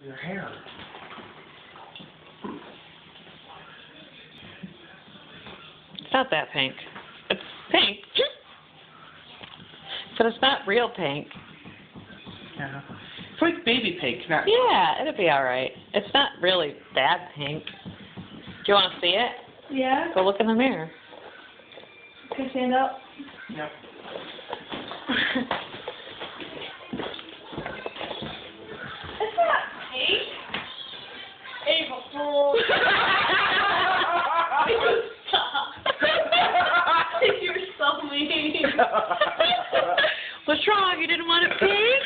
Your hair. It's not that pink. It's pink. But it's not real pink. Yeah. It's like baby pink, not... Yeah, it'll be alright. It's not really that pink. Do you want to see it? Yeah. Go look in the mirror. Can I stand up? Yep. It's not pink. Ava fool. You're so mean. What's wrong? You didn't want it pink?